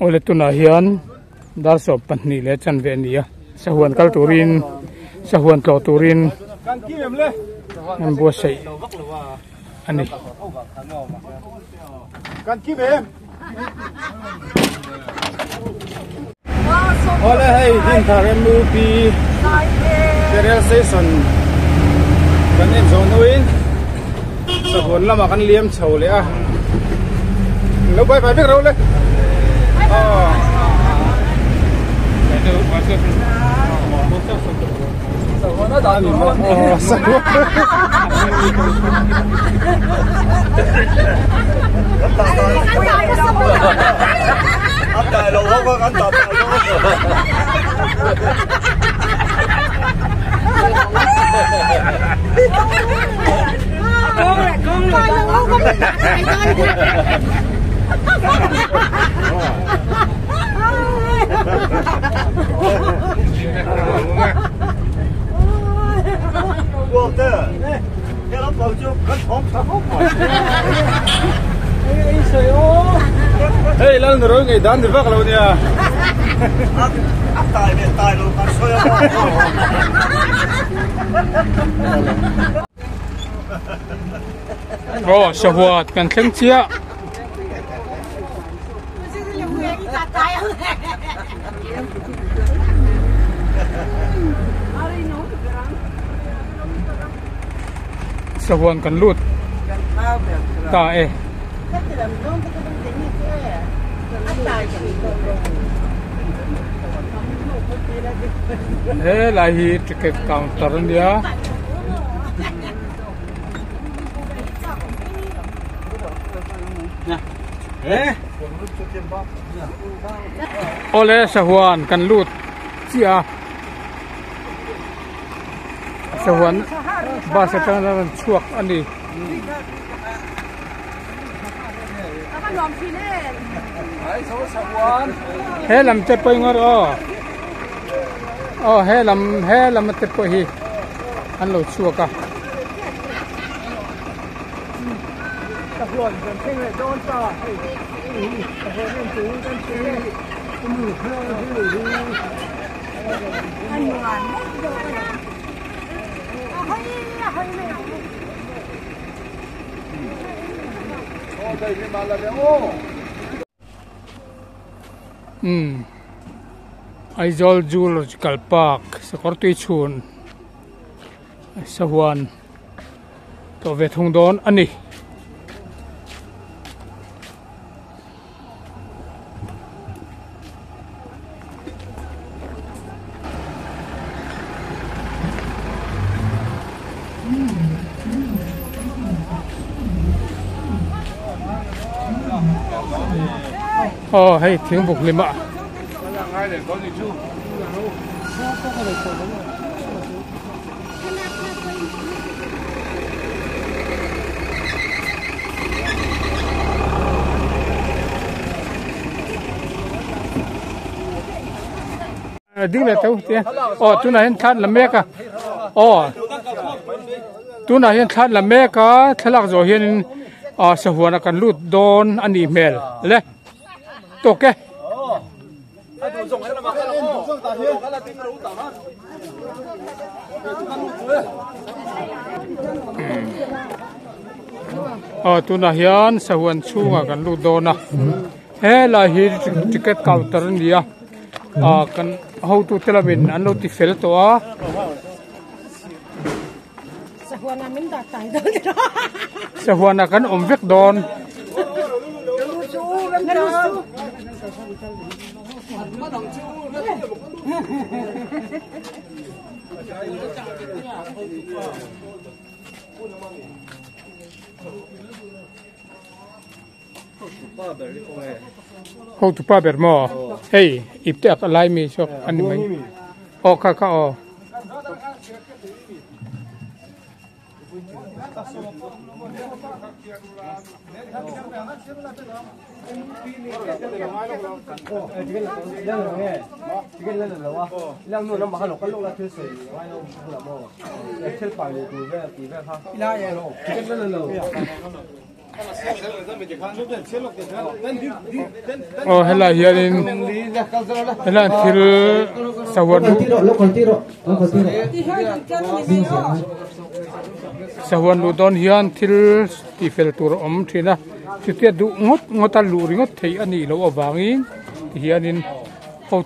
Oleh tu nahian dar sop panni le chan ve nia sahuan kal turin sahuan tlo turin an bo sei ani kan ki em ole hey din tharem lu pi serial station kan em zon win sahuan lama kan liam chho le a lo bai bai bek ro le đại lộ không có cảnh tập Quốc tế, cái lớp bầu chưa có thốn thấm hút rồi. Hey, lần rồi ngày đàn thì vác lâu nha. Tài luôn, ăn xôi oh sahuat kan thleng chia sahuan kan lut ta là hi ticket counter dia oleh sahuan kan lut chia sahuan bahasa tangan chuak ani he lam te poi ngor he lam te poi hi an lo chuaka lộn gần trên này đôn to Aizawl Zoological Park Sakortui chun sahuan to ve thung don ani hay tiếng bục lên ạ. Đi về đâu thế? Tu này hiện thắt làm mẹ cả. Tu này hiện thắt làm mẹ cả. Thế là rồi hiện sở hữu là cần lút đòn anh email, lẽ? Tốt cái. Tu này hiện sở hữu chung là cần lút đòn à. Thế là hiện ticket counter đi à. Kan how to tell bin an lo ti fel to a sahuana min da tai do sahuana kan om vek don how to pa ber mo hey ipte ak alai mi shop ani mai ka oh hela hianin hela thil sawan sawan lu don hian thil ti fel tur om thina chutia du ngota lu ringot thei ani lo awangin hianin how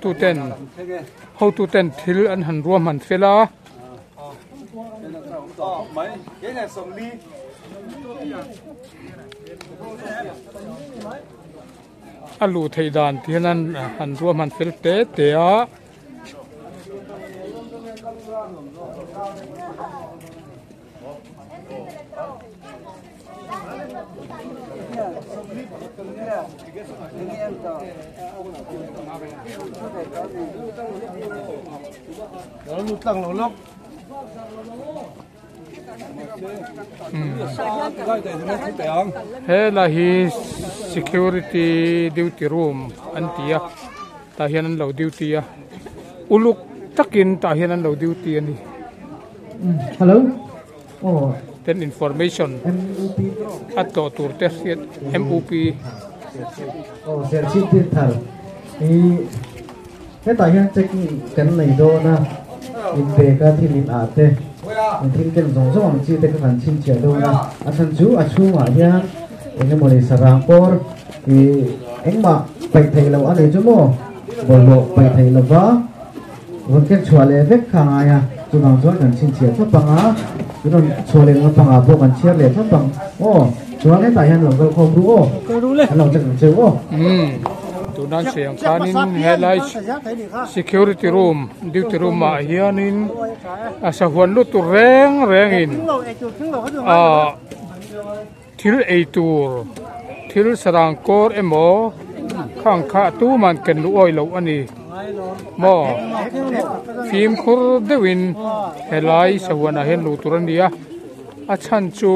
to ten thil an han ruam han fela alu thei dan thianan han ruam han fel te a hela hi security duty room antia ta hian an lo duty a uluk takin ta hian an lo duty ani hello oh ten information ato turte MOP oh ser chi tin thar i he ta hian check kan nei do na in be ka thil in ate in thil ken zong zong chi te kan chin che do na a than chu a chu ma hian enge mori sarang por i engma pai thei lo ani chu mo bolo pai thei lo wa woken chwale vek khanga ya chu nang zon kan chin che panga chu non chwale nga panga bo kan chiar le pang oh chuan he ta hian lo ko ru o lo chak che o tu nan siang khanin helai security room duty room ma hianin asa huan lu tu reng in thil ei tur thil sarang kor emo khang kha tu man ken lu oi lo ani mo phim khur dewin helai sawana hen lu turania a chan chu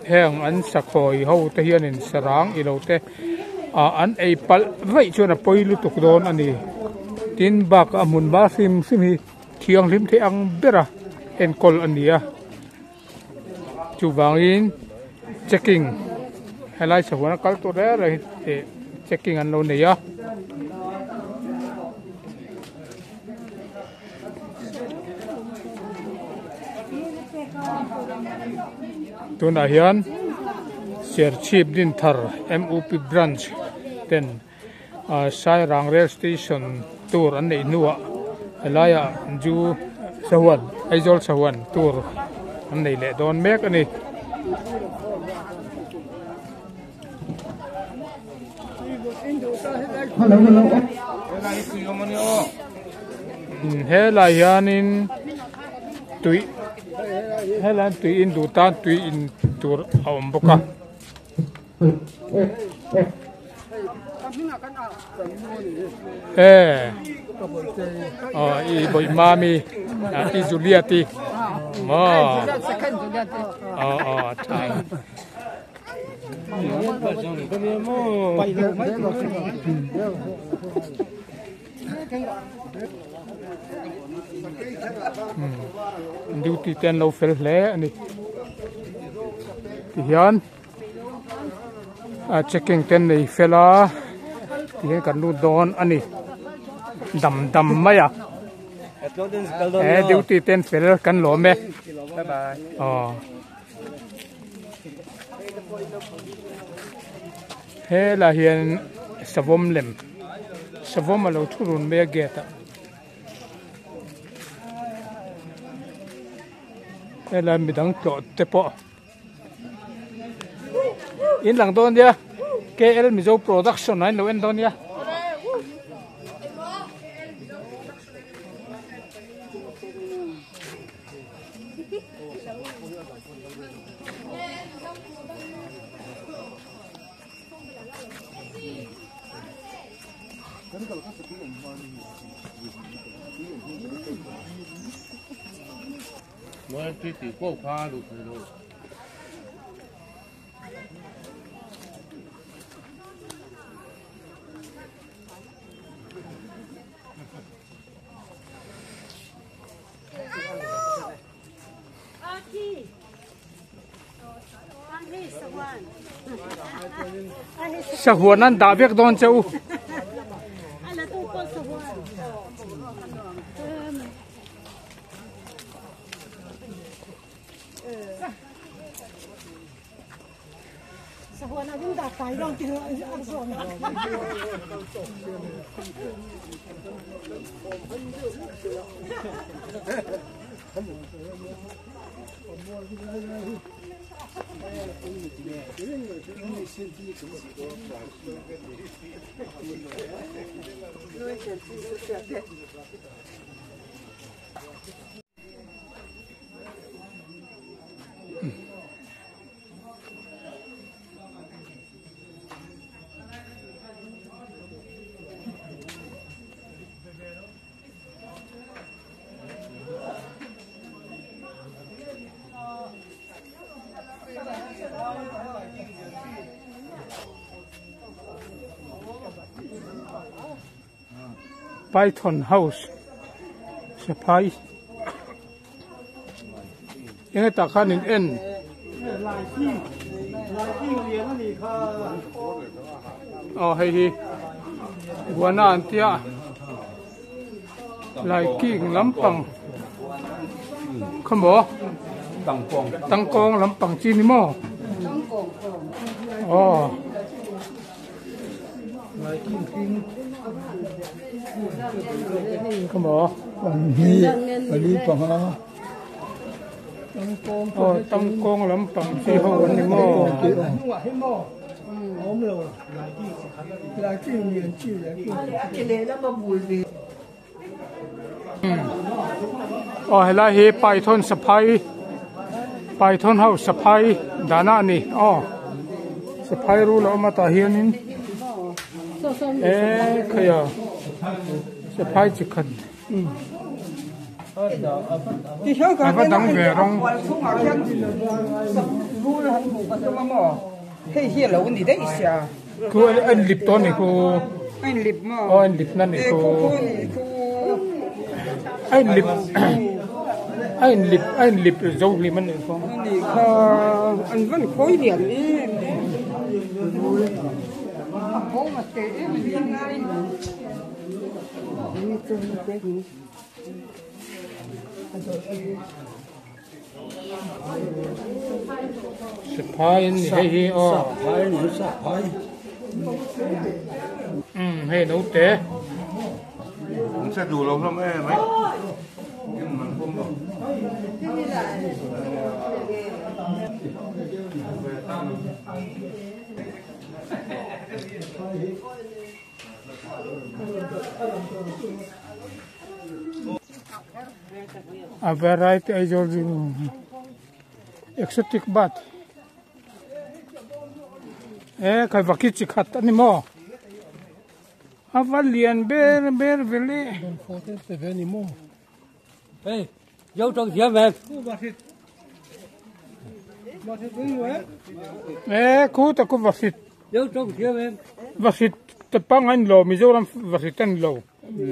heng an sakhoi ho te hianin sarang ilote an ei pal vai chuna poilu tuk don ani tin bak amun ba sim hi thiang lim the ang bera en kol ania chu wangin checking helai sawana kal to re checking an lo ne ya tuna hian Sir Chief din thar MOP branch ten Sai Rang Rail Station tour an nei nuwa helaya ju sawan aizol sawan tour an nei le don mek ani hello hela hianin tui hela tui in du ta tui in tur awm boka i boy mami i Juliati thai duty ten lo fel hle ani ti hian checking ten nei fela ti kan lu don ani dam maya duty ten fel kan lo me bye bye he la hian savom lem savom alo thurun me geta he la midang to te po in lang don dia KL Mizo production ai lo en don ya我最近过花路去了。sa huan nan da vek don chau sa huan na din da tai dong ti ang so na Python House Sapaiยังตาขันเอ็นอ๋อเฮ้ยหัวหน้าอันเตียลายกิ่งลำปังขมบ่ตังกองลำปังจีนิโมอ๋อขมบ่วันนี้ปังอ๋อตังกองลำปังจีห้องนิโมอ๋อเฮล่าเฮไปทนสะพายไปทนเฮาสะพายดานานี่อ๋อสะพายรู้แล้วมาตาเฮียนินขยะสะพายจิกันไอ้พดังเวรองเฮียเราวันนี้ได้อีกอ่ะคืออันลิปตัวนี่คืออันลิปมั้งอ๋ออันลิปนั่นนี่คืออันลิปอันลิปโจลิมันนี่คืออันนี้ค่ะอันวันคอยเดียนนี่โอ้มาเตะยังไงนี่ตัวนี้เด็กนี่สะพายนี่ให้อ๋อสะพายให้หนูเตะมันจะดูเราแม่ไหมมันพุ่มหรอA variety ay Georgian exotic bat. Kay bakit si kat ani mo? Avalian ber veli. Veni mo. Hey, dấu trong phía về. Ku ta ku bakit. Dấu trong phía về. Bakit tepang an lo Mizoram bakitan lo.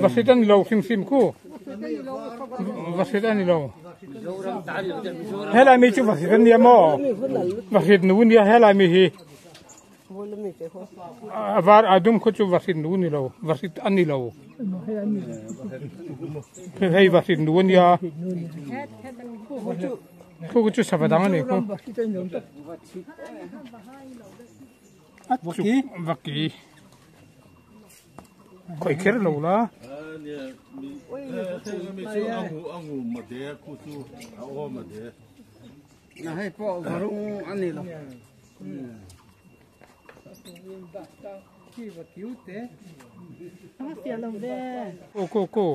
Bakitan lo sim ku. Bakitan lo. Hela mi chu bakitan dia mo. Bakit nu ni hela mi hi. Avar adum ko chu bakit nu ni lo. Bakit ani lo. Hey bakit nu ni ya. Ku chu sabadang ni ko. Vaki. Koi ker lo la.นะให้พ่อเขาลงอันนี้หรอที่ว่าคิ้วเตะเสียลงเด้โอ้โกกู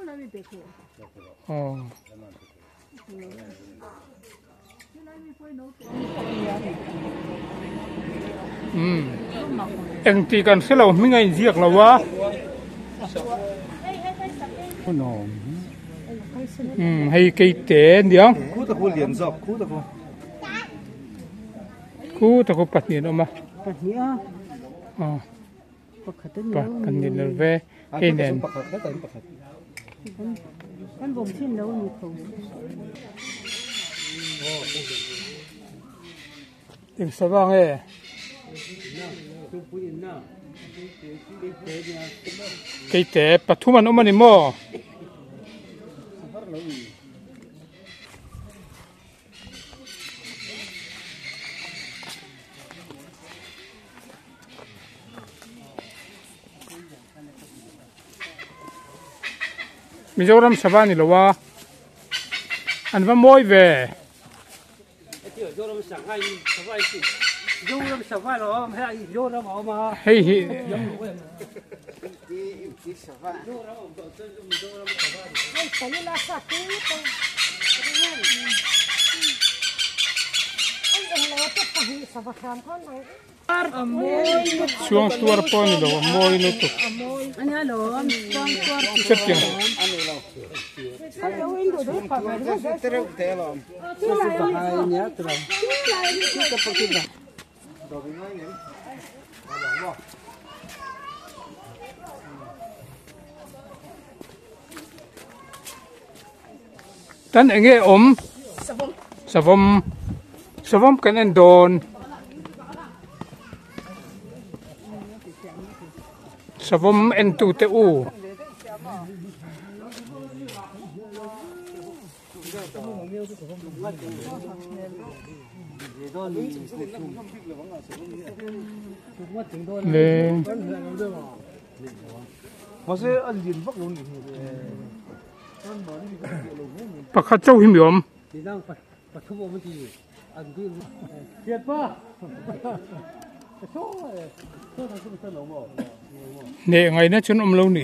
แล้วนี่เด็กอ๋อเอ็งตีกันเสียเราไม่ไงเรียกเราวะให้ไก่เต๋นเดี๋ยวคู่ตะคูเหรียญซอกคู่ตะคูปัดเนียนออกมาปัดเนียอ๋อปัดกันเนียนเลยเว้ยเอ็นเอ็นกันบ่มชิ้นแล้วมีเขา tiếng sao vang nghe cái té bắt thu man ôm anh mò Mizoram Sabah ni lawa an va moi ve Mizoram Sabah lo hai Mizoram au ma hei hi suang tuar pon ni lawa moi no to Anya lo suang tuar sep yang tan enge savom kan en don savom en tu te u le pakhat chau him yom Tidang pathum om ti an din siat pa ne ngai na chun lo ni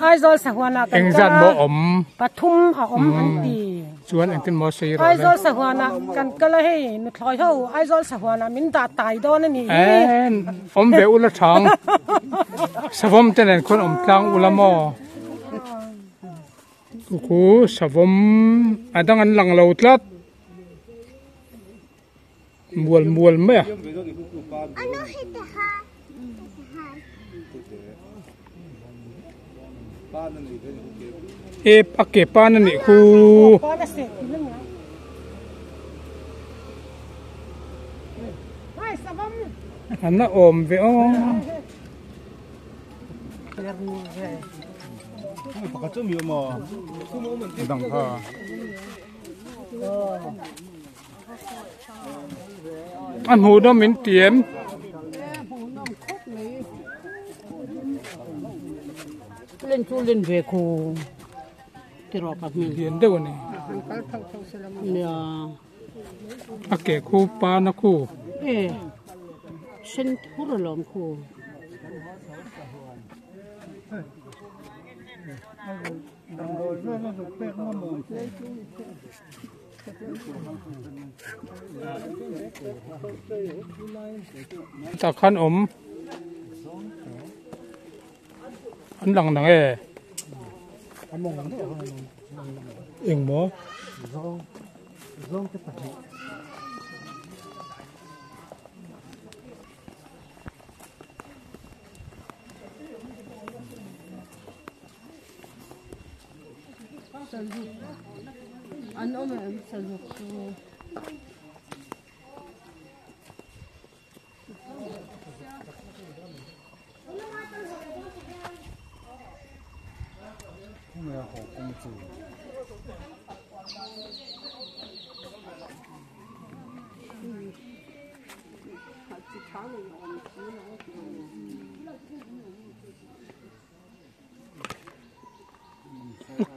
Aizol sahwana eng zat mo om pathum a om anti chuan eng tin mo sei ro aizol sahwana kan kala hei nu thloi ho aizol sahwana min da tai don ani en om ve ula thang savom ten en khon om tlang ula mo ku savom adang an lang lo tlat mual me e pakke pan ni ku pa se nang hai savam anna om ve o pakhat chu mi mo dang kha an hu do min tiam lên chu lên về khu tiro pa mi dien de ni nya pakke ku pa na ku e sen thur lom khu ta khan om an lang nang e eng mo an om salu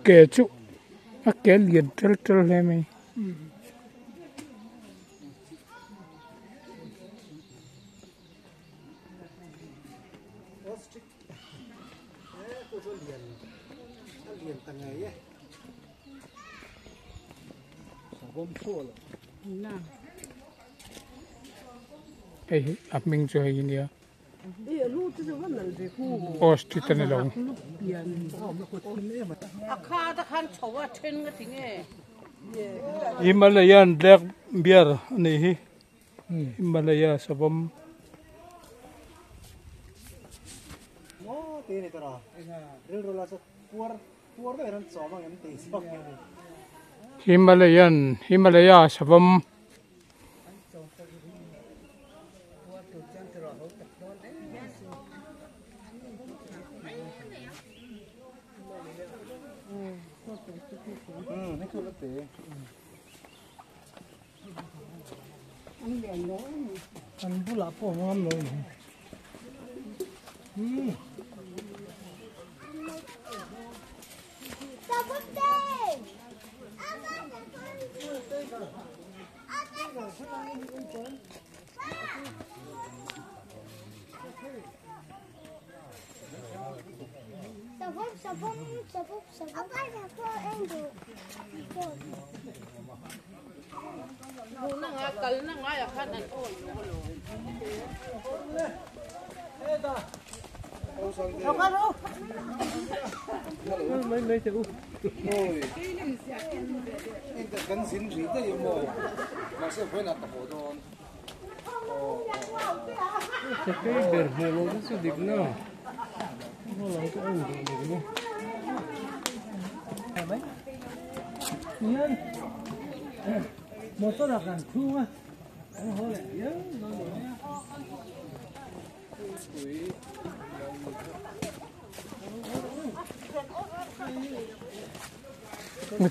kể chú kể liền trơn lên mày cái áp mình cho hay nhỉ Osti tane lo akha ta khan chowa then ga tinge Himalayan black bear ni hi Himalaya sabam ตีนี่ตัวเราเรื่องเราจะปัวได้ทั้งสองอย่างตีสองอย่าง Himalaya savamนี่คือรถเต๋อันผู้หลับผมงามเลยไม่จะอู้โอ้ยนี่แต่กันสินสีก็ยังโม่มาเสียเพื่อนอัตโตโดน Sakay berhelo sa digna. Wala ko ang digna. Ay, yan. Motor akan tuwa. Ano hole? Yan,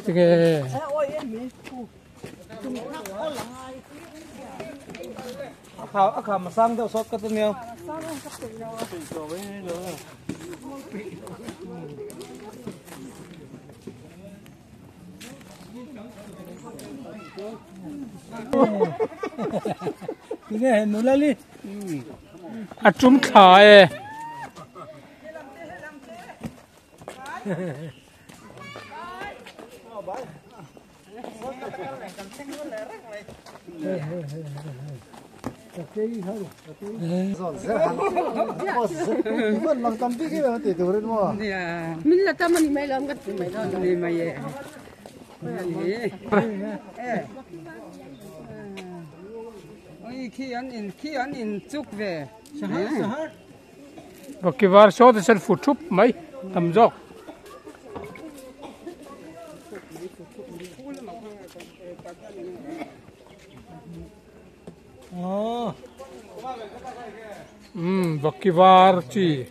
Sige. Akha mà sang đâu sót cái tên nhau. Nghe nó lên đi. Trúng khởi. Vẫn bằng cầm tí cái mà tỷ tuổi lên mà. Mình là tâm mình mày làm cái gì mày làm gì mày vậy? Ôi khi anh in chúc về. Và cái var số thì sẽ phụ chụp mấy tầm dọc. Và cái var chi.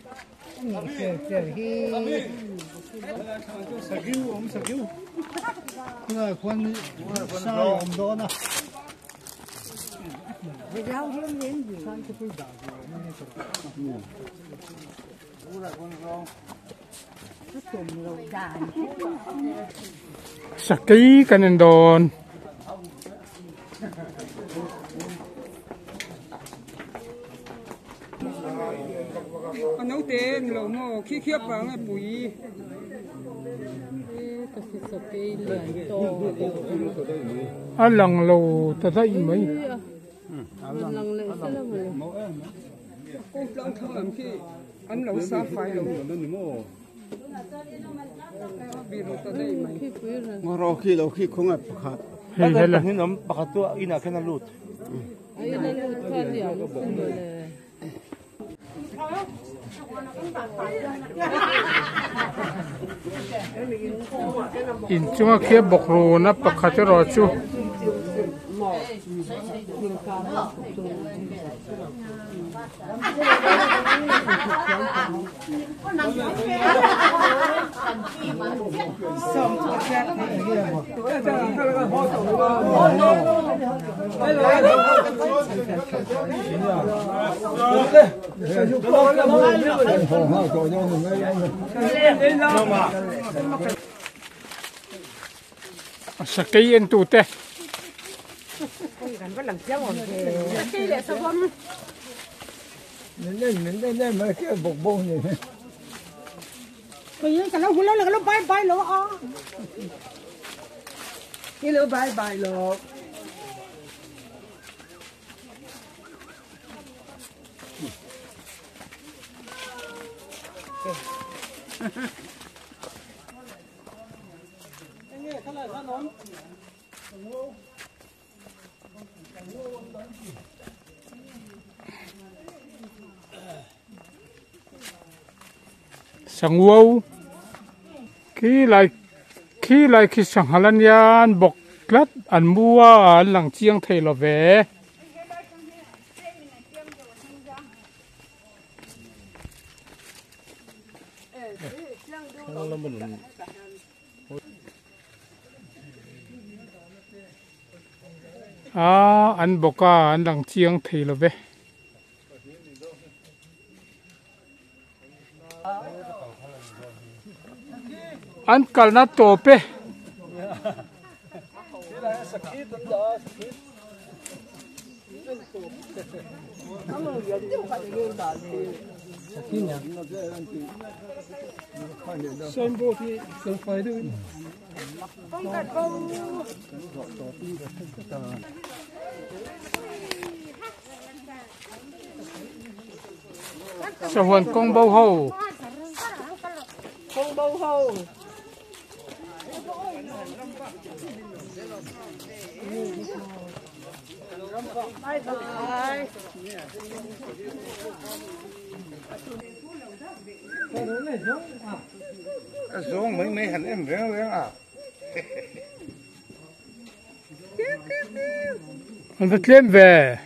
Sagiu. Người quân sai ông đó nè. Sakay kanin doon. Anh nấu tiền lẩu mò khi khiếp vào ngay bụi. Alang lâu ta dạy mấy. Cô đang thở làm khi anh lẩu xa phải lẩu. Vì nó ta đây mày. Ngoro khi không ai bắt hạt. Hay là Hình nấm bắt hạt tua ina cái nào lụt. in chunga khia bok ro na pakhat ro chu. Sakay en tu te. Sakay là sao không? Nên mấy cái bột bông này. Bây giờ cái nó hula là cái nó bay lỗ o. Cái lỗ bay lỗ. sangwau khi lại khi sang halan yan bok klat an mua lang chiang thei lo ve an boka an lang chiang thei lo ve an kalna tope sa huan kong bao ho Xuống mấy hẳn em véo véo à. an vật lem về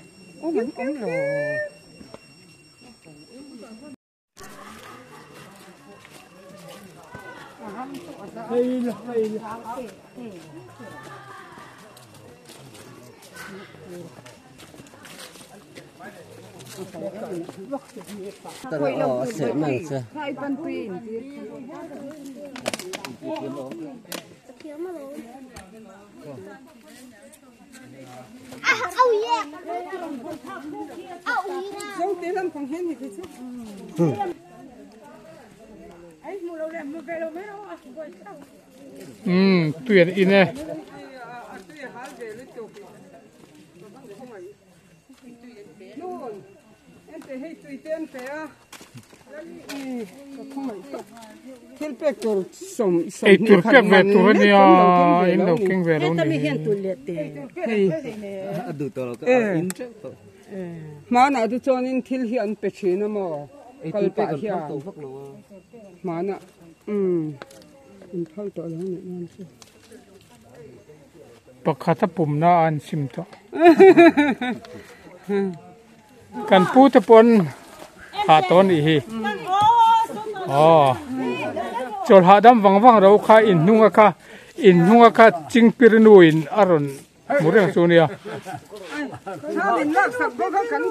tuyệt ine Thiên bẹt tur som ei tur pek ve tur nia in lo keng ve lo ni adu to ka in che to ma na du chon in thil hi an pe china mo kal pa hi to phak lo ma na in thal to lo ne nan che pakhata pum na an sim to kan pu te pon ha ton i hi chol ha dam wang ro kha in hunga kha ching pirnu in aron mureng sunia in lak sak bo kan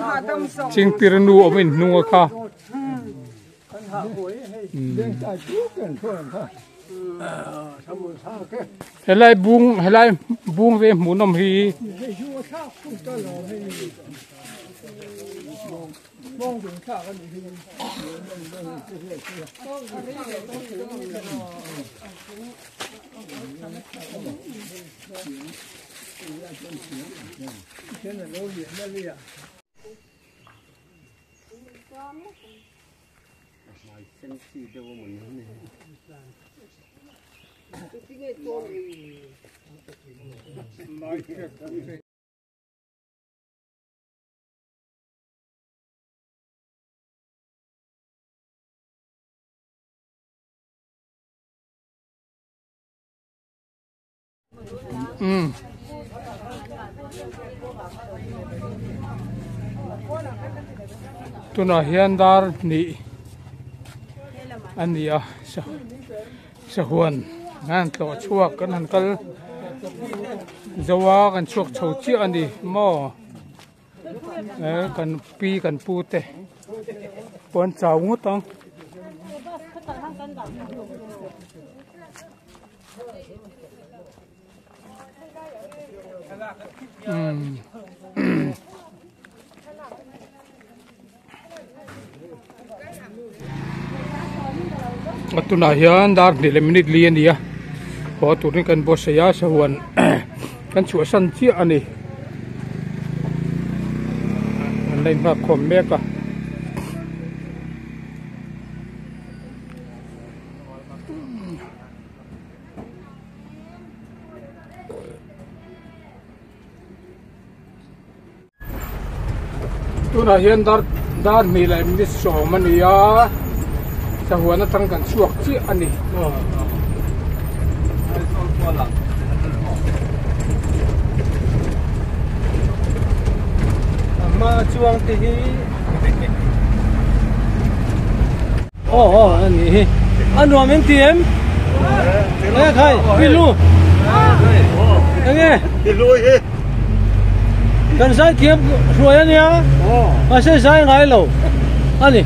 ha dam so ching pirnu om in hunga kha helai bung ve munom hi tuna hian dar ni ania sa huan ngan to chuak kan han kal zawa kan chuak chho chi ani mo kan pi kan pu te pon chau ngu tong tuna hian dar ni le minute lian dia ho turin kan bo saya sa huan kan chu san chi ani an lein ma khom meka tuna hian dar ni le minute so mania sa huan na tang kan chuak chi ani mà chuông thì anh nói mình tìm nghe khai đi luôn nghe đi lui đi cần sai kiếm rồi anh nhá mà sai ngay lâu anh đi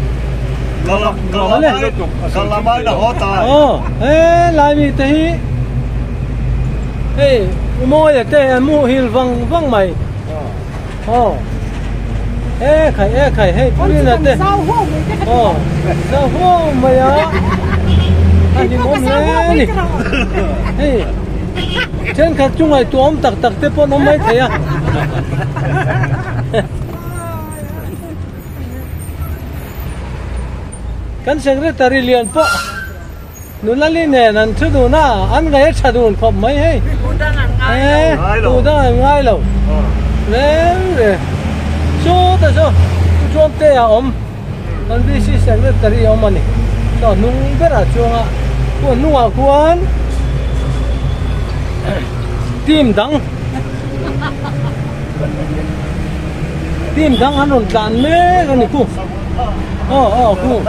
kalau mai dah hotel lại vì thế mua để thế mua hil văng mày khai hey puri na te sao ho mày á anh đi mồm nè hey trên khát chung ai tuom tắc te pon ông mấy thế à kan secretary lian po nulali nè nan thu du na an gai chadun khop mai hey tu da ngai lo le số ta số chuông tê à anh đi xí sang cái tari anh này đó nung biết à chuông à cuốn nung à cuốn tim đắng anh còn đàn mê cái này cu cu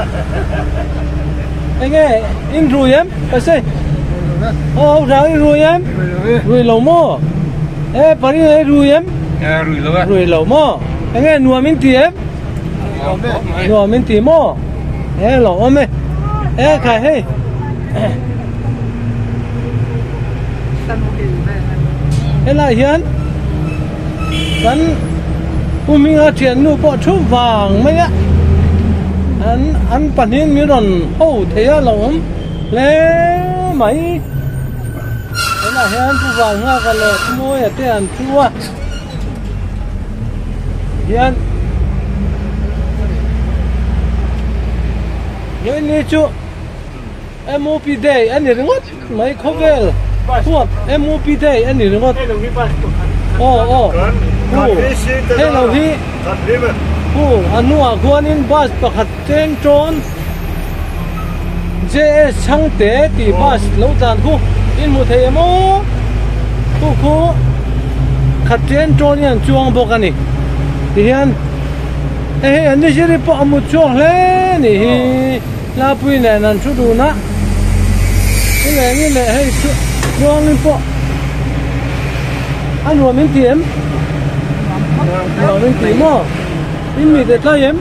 anh nghe in rồi em cái gì ra rồi em rồi lâu mò parí rồi em rồi lâu mò anh nghe nuôi mình tìm mò lẩu ôm ấy khai hey lại hiền hắn mình ở trên núi bỏ chút vàng mấy á anh bản nhiên miếng đòn hậu thế á lẩu ôm lẽ mấy lại hiền chút vàng ha cái lợn mua ở tiền chua hiền rồi nè chú MOP day anh nhớ ngót mấy khóc ghê thuốc MOP day anh nhớ ngót thế nào hi anh nuôi quan in bus bạc hạt trên tròn JS sang tế thì bus lâu dàn khu in một thế mô khu hạt trên tròn yan chuông bọc anh thì hiện anh đi chơi bỏ một chuông lên nè la pui này năn chút đủ na cái này như này hay chuông lên bỏ anh rồi mình tìm mò in mì để tay em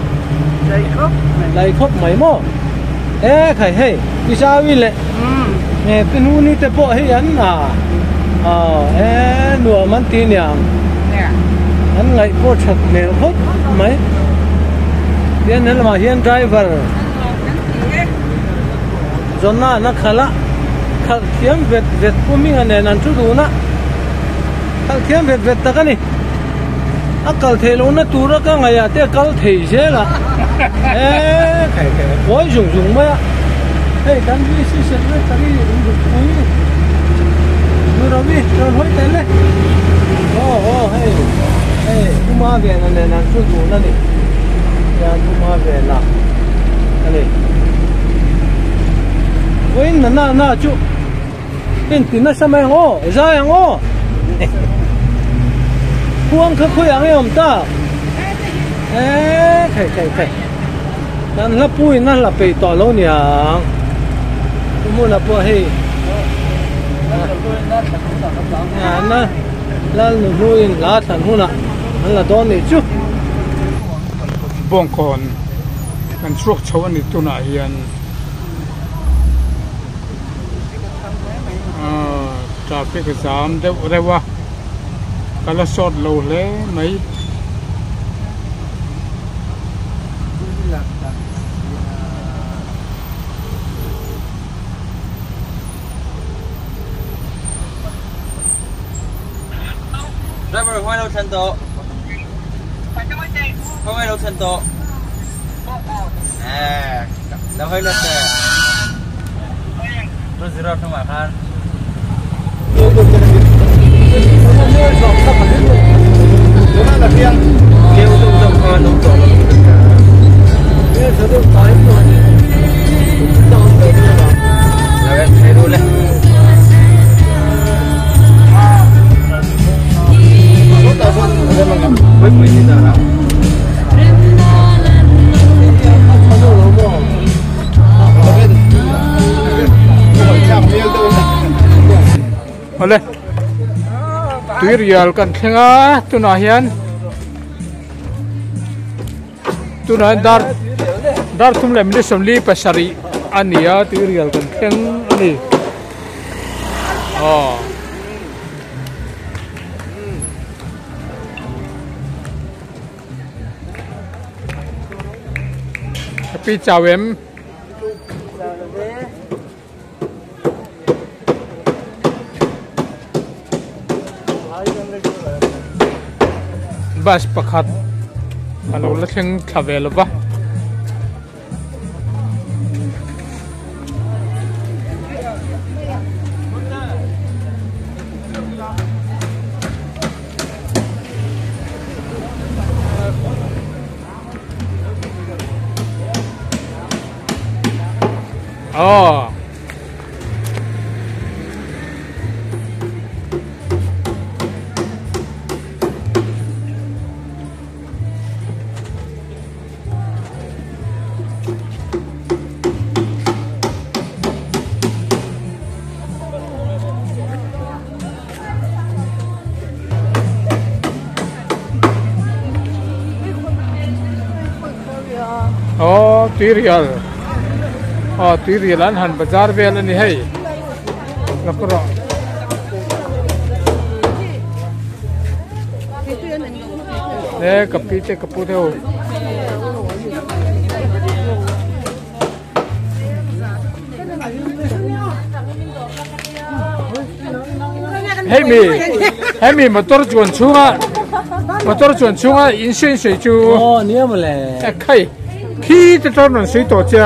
lại khóc mấy mò khai hay đi sao đi lệ nè cái nu ni để bỏ hay anh nua mình tìm nhàng anh lại bỏ chặt nè khóc mấy hiện nay là hiện driver zona na khala khal khiam vet pumi ane nan chu du na khal khiam vet takani akal thelo na tura ka ngaya te kal thei je la kai boy jung ma hey kan bi si se na tari du pui nu rabi ron hoi tele hey kuma ve nan chu du na ni ya kuma về là cái này với na chú bên tin nó sao mày ngô ra yang ngô huang khơi khơi ang em ta khai nan la pui nan la pe to lo niang mu na po he na la nu nuin la than hu na an la don ni chú bong kon kan chuak chho ani tuna hian traffic jam deuh rewa kala short lo hle mai driver hoài đâu chân to không ai đâu chân to đâu hơi lật rồi gì rồi không phải khan kêu tung con đúng rồi Hãy subscribe cho kênh Ghiền Mì Gõ để không bỏ lỡ những video hấp dẫn. Oleh, tu real kan tengah tu nahian, tu nahian dar tum lem ni somli pasari ania tu real kan teng ani. Oh. Tapi cawem bas pakhat alo la theng thavel ba oh oh tirial oh tirialan han bazar vel ani hai lapro kapi te kapu theo hey mi motor chuan chunga in shui chu oh nia mà lẹ khai khi te ton non sui to cha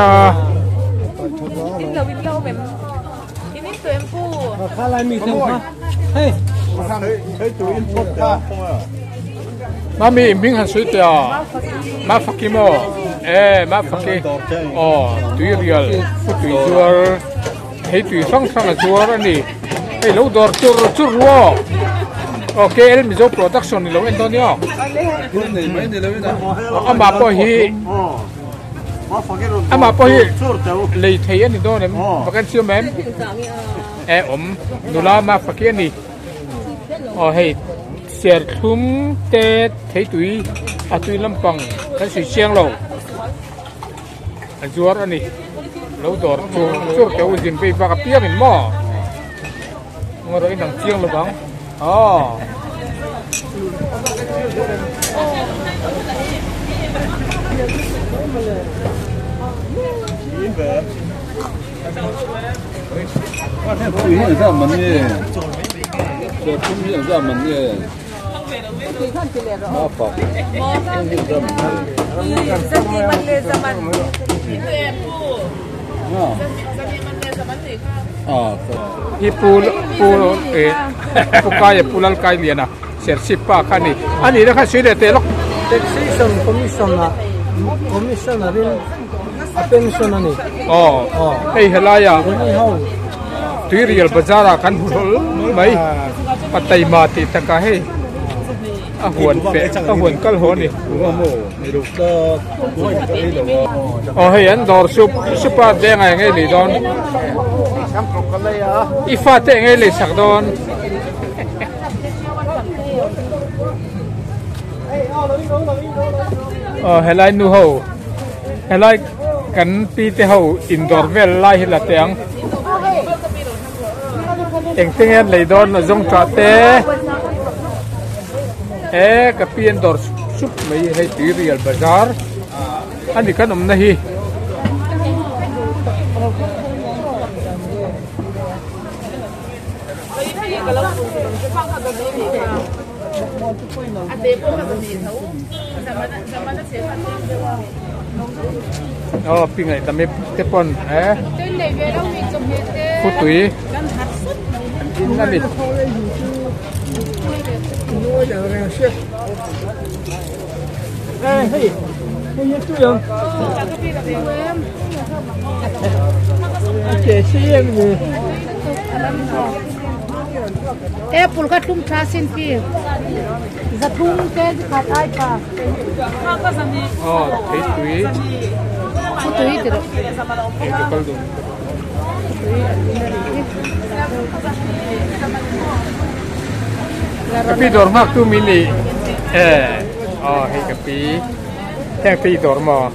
khá là mì thêm ha hey ma mi ming han sui to ma fakimo ma fakki oh tui real tui chuar hey tui sang la chuar ani hey lo dor chur ruo okay el mizo production ni lo Antonio ama po hi lei thei ani do nem bakan siu mem nula ma fakki ani hey ser thum te thei tui atui lampang kan sui chiang lo ajuar ani lo dor chur ke uzin pe ba ka piang in mo ngoro in dang chiang lo bang kaya pulal kaya liana sersipa kani ani na kan sire te lok taxation commission na rin pension na ni hey helaya ni hau tui real bazara kan hul mai patai mati taka he huan kal ho ni hey an dor super de ngai ngai li don ifa te ngai li sak don helai nu ho helai kan pi te ho indoor vel lai hi la teng teng lei don na zong tra te ka pi indoor sup mai hai ti real bazar ani kan na hi pingai tami tepon putui nani Apple ka tum trasin pi zathum ke khatai pa oh thấy tùy tui tiro cái câu dùng tapi dormak tu mili oh hei kapi yang pi dormo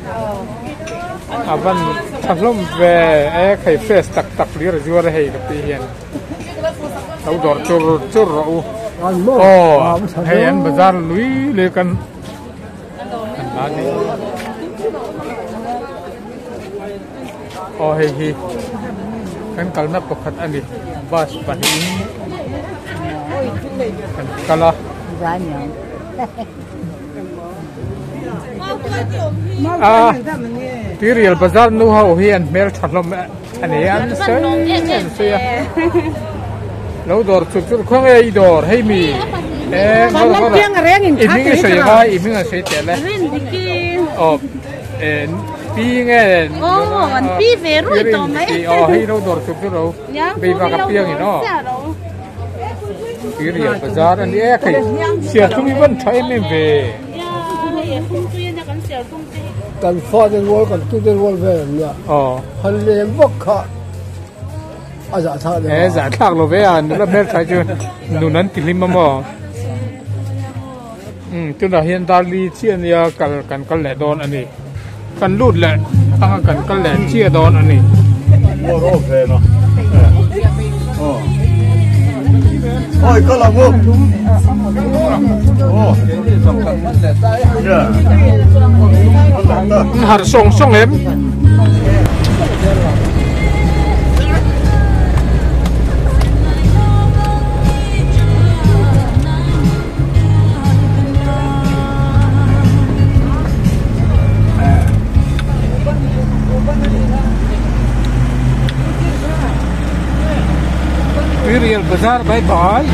aban thamlom ve khai fresh tak lir juar hei kapi hian tau dor chur ro oh hei an bazar lui le kan ani oh hei hi kan kalna pakhat ani bas pani kan kala Tirial bazar nu ha hian mel thlom ani an se lo dor chur khong ei dor hei mi Kalau dia ngereng in iming se ha iming se te le oh pi nge an pi ve ru to mai oh hei lo dor chur ro be ba ka piang no Tirial bazar ani kai sia tumi ban thai me veกันฟาดกันวอลกันตุ้งกันวอลเวรเนี่ยฮันเลมบกขะอาจจะท่าเนี่ยจะทักเราเวียนแล้วแม่ใช้จุนหนุนั้นติลิมมาหมอจุนเราเห็นดาลีเชี่ยเนี่ยกันแหล่ดอนอันนี้กันรูดแหละตั้งกันแหล่เชี่ยดอนอันนี้วอลโอเคเนาะโอ้ยก็ละมุกโอ้สำคัญมันแหละใช่หาส่งเอ็มTirial Bazar bye bye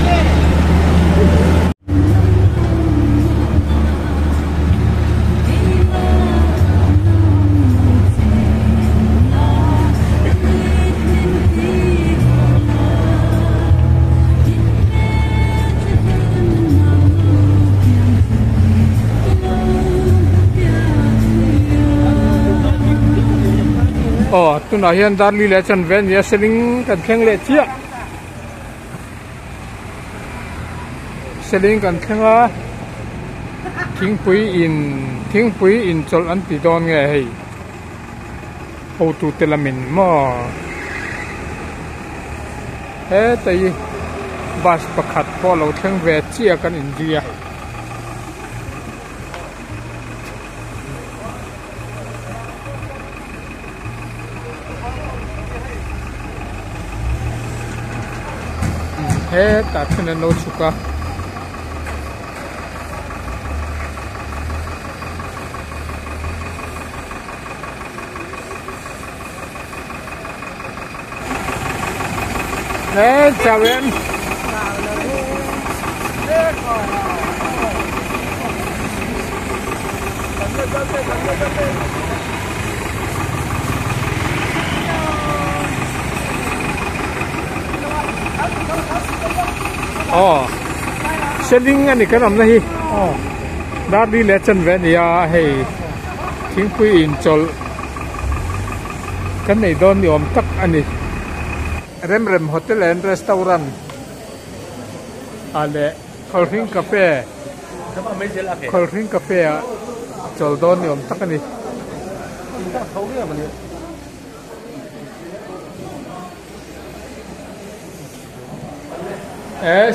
tu nói hiện tại đi lẽ chân ven nhà xe linh cần khen lệ chia xe linh cần khen áทิ้งปุ๋ยอินจอลอันติดอนไงให้โอตูเตลามินมอแต่บาสประคัดพอเราทั้งเวเจียกันอินเดียตัดขึ้นโนชุกะจาเวนเชลลิงอันนี้ก็ทำได้ดาร์ดีเลชันเวนียให้ทิ้งคุยอินจอลกันในโดนยอมตักอันนี้เริ่มโฮเทลและร้านอะไรคอลฟิงกาแฟคอลฟิงกาแฟจอลโดนยอมตักอันนี้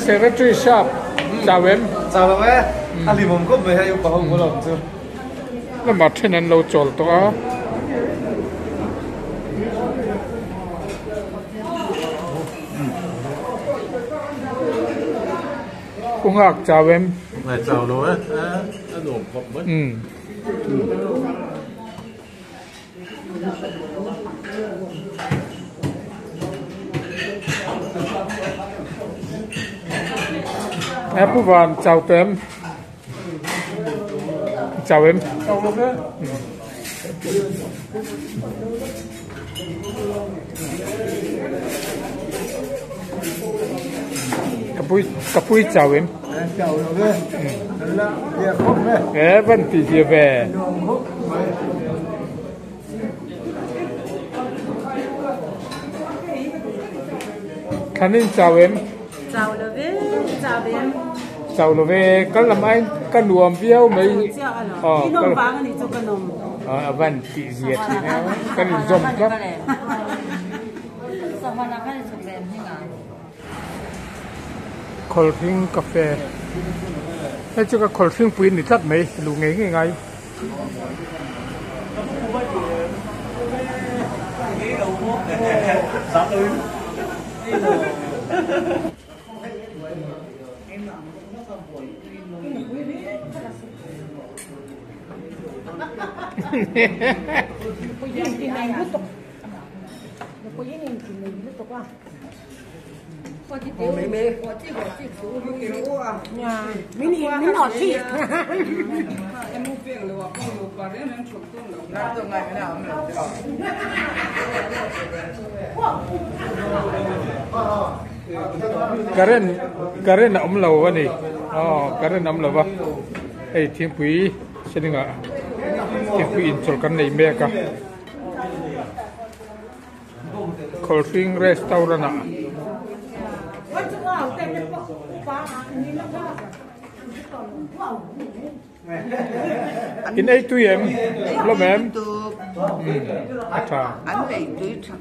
secretary shop จ่าเว้นอันนี้ผมก็ไม่ให้อยู่กับผมหรอกจ้ะแล้วมาที่นั้นเราจอลตัวกุ้งหักจ่าเว้นไม่จ่าโน้ตอันหนุ่มผมผู้วานเจ้าเต็มเจ้าเอ็ม kapui chào em chào rồi là việc không đấy vẫn tỉ gì về khán in chào em chào là về chào em chào là về cái làm anh cái luồng phiêu mấy cái nông vàng này cho cái nông vẫn tỉ gì thì cái dùng lắm cold drink cà phê hay chứ cái cold drink pin thì chắc mấy lù nghe ngay Karen ông lầu anh đi, Karen ông lầu à, hey thiên quý, xin đừng ạ, thiên quý in cho cái này mẹ cả, cold drink restaurant à, in ấy tụi em, lo em, anh này tụi thằng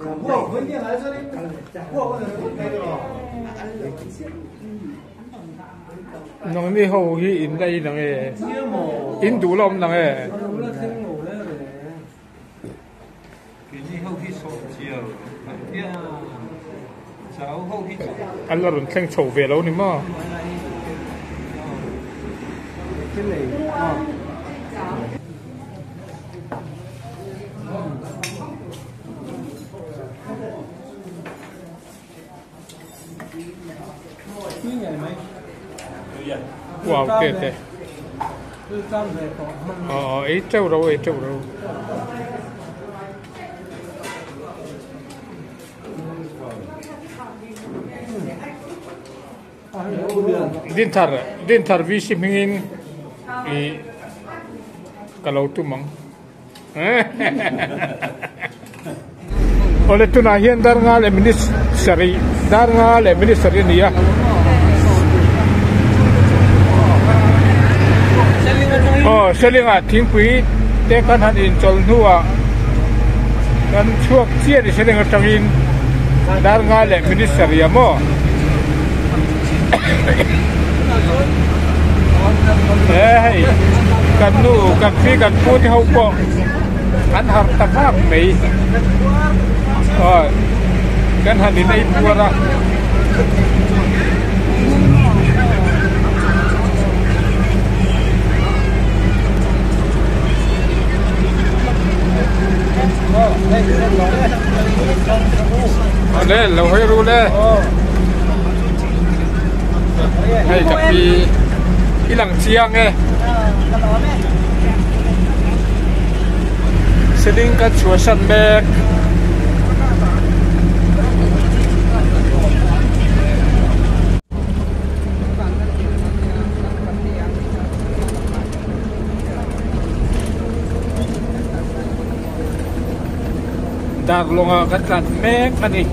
nông đi hầu hi in đây nè nghe, in đủ lắm nè nghe. Anh là人聽嘈về lâu nữa mà. Wow, kệ kệ. Ấy trâu đâu, ấy trâu đâu. Din thar vi si mingin I kalau tu mang. Oleh tu nahian dar nga le ministeri ni ya. Selinga ting pui te kan han in chol nuwa kan chuak chia di selinga tangin dar nga le ministeri ya mo. Hey, kan nu kan fi kan pu ti hau po kan har tamak mei kan han di nei puara le lo hoi ru le hay chặt đi cái lăng chiang nghe sẽ đinh cái chúa sân bè đạc lòng cái cạn mẹ cái này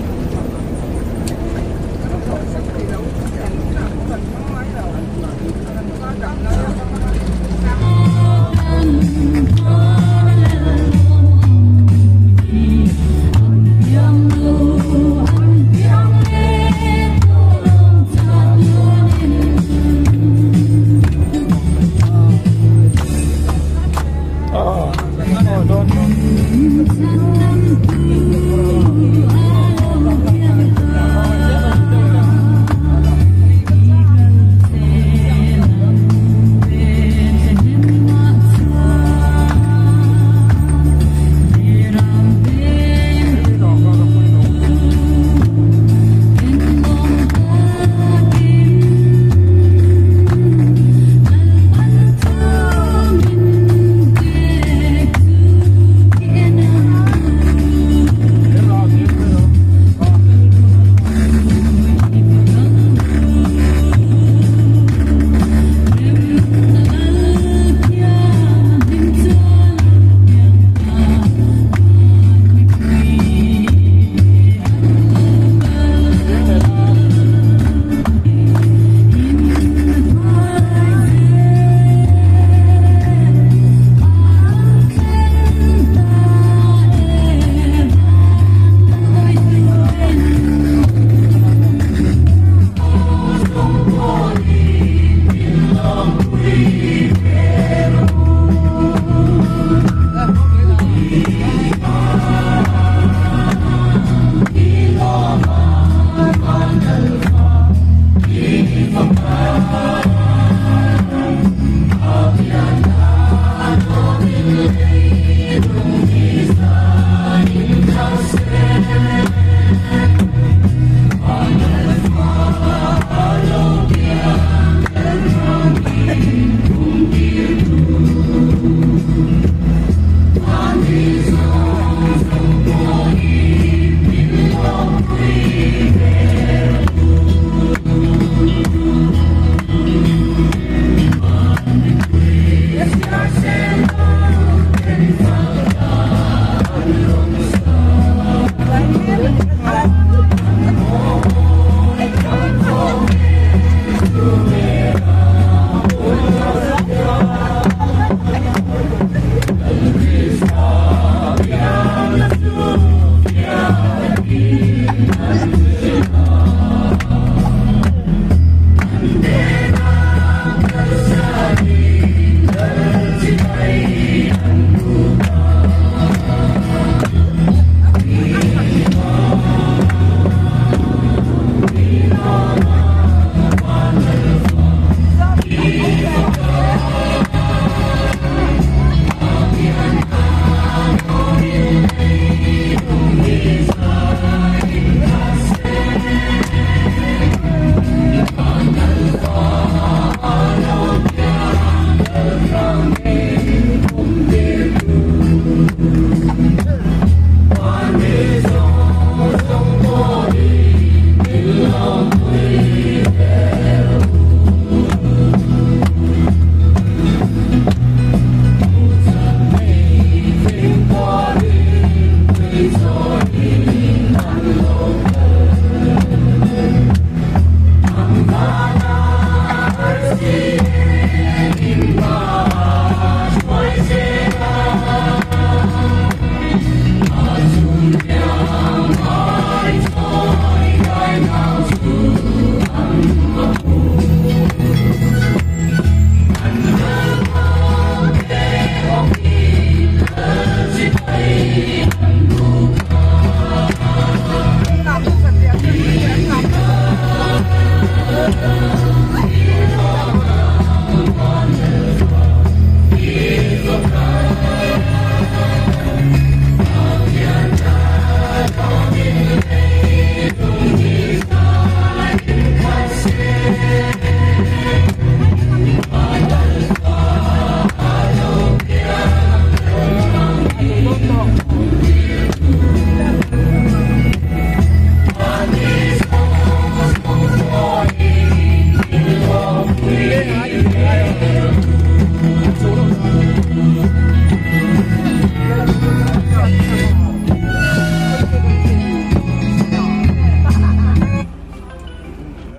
Ayo.